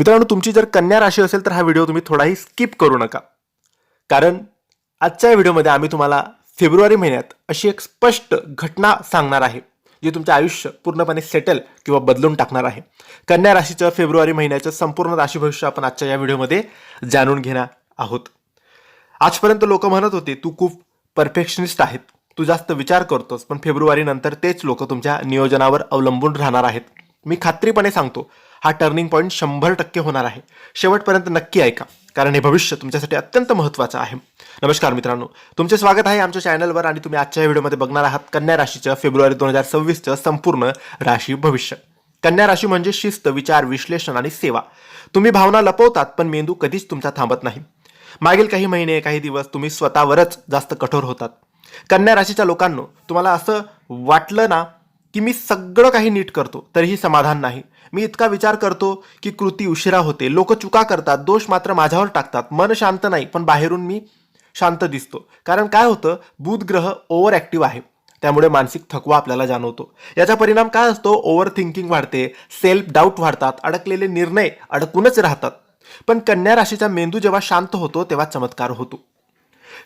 मित्रांनो, तुमची जर कन्या राशी असेल तर हा व्हिडिओ तुम्ही थोडाही स्किप करू नका, कारण आजच्या व्हिडिओमध्ये आम्ही तुम्हाला फेब्रुवारी महिन्यात अशी एक स्पष्ट घटना सांगणार आहे जी तुमचे आयुष्य पूर्णपणे सेटल किंवा बदलून टाकणार आहे. कन्या राशीचं फेब्रुवारी महिन्याचं संपूर्ण राशी भविष्य आपण आजच्या या व्हिडिओमध्ये जाणून घेणार आहोत. आजपर्यंत लोक म्हणत होते तू खूप परफेक्शनिस्ट आहेत, तू जास्त विचार करतोस, पण फेब्रुवारी नंतर तेच लोक तुमच्या नियोजनावर अवलंबून राहणार आहेत. मी खात्रीपणे सांगतो, हा टर्निंग पॉईंट 100% होणार आहे. शेवटपर्यंत नक्की ऐका, कारण हे भविष्य तुमच्यासाठी अत्यंत महत्त्वाचं आहे. नमस्कार मित्रांनो, तुमचे स्वागत आहे आमच्या चॅनलवर आणि तुम्ही आजच्या व्हिडिओमध्ये बघणार आहात कन्या राशीचं फेब्रुवारी 2026चं संपूर्ण राशी भविष्य. कन्या राशी म्हणजे शिस्त, विचार, विश्लेषण आणि सेवा. तुम्ही भावना लपवतात, पण मेंदू कधीच तुमचा थांबत नाही. मागील काही महिने, काही दिवस तुम्ही स्वतःवरच जास्त कठोर होतात. कन्या राशीच्या लोकांनो, तुम्हाला असं वाटलं ना की मी सगळं काही नीट करतो तरीही समाधान नाही, मी इतका विचार करतो की कृती उशिरा होते, लोक चुका करतात, दोष मात्र माझ्यावर टाकतात, मन शांत नाही पण बाहेरून मी शांत दिसतो. कारण काय होतं, बुध ग्रह ओव्हर ॲक्टिव्ह आहे, त्यामुळे मानसिक थकवा आपल्याला जाणवतो. याचा परिणाम काय असतो, ओव्हर थिंकिंग वाढते, सेल्फ डाऊट वाढतात, अडकलेले निर्णय अडकूनच राहतात. पण कन्या राशीचा मेंदू जेव्हा शांत होतो तेव्हा चमत्कार होतो.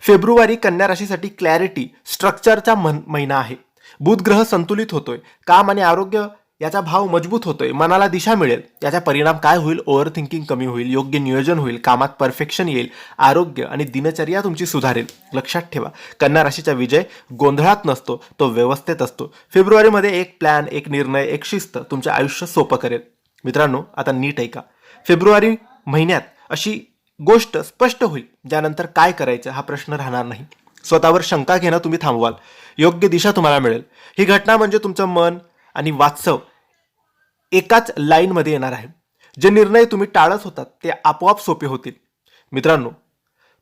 फेब्रुवारी कन्या राशीसाठी क्लॅरिटी, स्ट्रक्चरचा महिना आहे. बुध ग्रह संतुलित होतोय, काम आणि आरोग्य याचा भाव मजबूत होतोय, मनाला दिशा मिळेल. याचा परिणाम काय होईल, ओव्हर थिंकिंग कमी होईल, योग्य नियोजन होईल, कामात परफेक्शन येईल, आरोग्य आणि दिनचर्या तुमची सुधारेल. लक्षात ठेवा, कन्या राशीचा विजय गोंधळात नसतो, तो व्यवस्थेत असतो. फेब्रुवारीमध्ये एक प्लॅन, एक निर्णय, एक शिस्त तुमचे आयुष्य सोपं करेल. मित्रांनो, आता नीट ऐका. फेब्रुवारी महिन्यात अशी गोष्ट स्पष्ट होईल ज्यानंतर काय करायचं हा प्रश्न राहणार नाही. स्वतःवर शंका घेणं तुम्ही थांबवाल, योग्य दिशा तुम्हाला मिळेल. ही घटना म्हणजे तुमचं मन आणि वास्तव एकाच लाईनमध्ये येणार आहे. जे निर्णय तुम्ही टाळत होतात ते आपोआप सोपे होतील. मित्रांनो,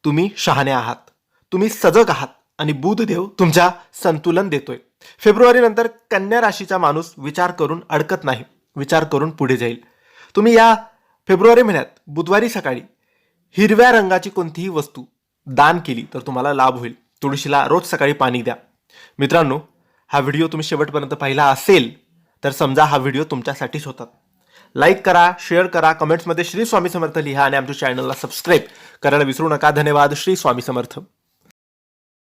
तुम्ही शहाणे आहात, तुम्ही सजग आहात आणि बुधदेव तुमच्या संतुलन देतोय. फेब्रुवारी नंतर कन्या राशीचा माणूस विचार करून अडकत नाही, विचार करून पुढे जाईल. तुम्ही या फेब्रुवारी महिन्यात बुधवारी सकाळी हिरव्या रंगाची कोणतीही वस्तू दान केली तर तुम्हाला लाभ होईल. तुळशीला रोज सकाळी पाणी द्या. मित्रांनो, हा व्हिडिओ तुम्ही शेवटपर्यंत पाहिला असेल तर समजा हा व्हिडिओ तुमच्यासाठीच होता. लाईक करा, शेअर करा, कमेंट्समध्ये श्री स्वामी समर्थ लिहा आणि आमच्या चॅनलला सबस्क्राईब करायला विसरू नका. धन्यवाद. श्री स्वामी समर्थ.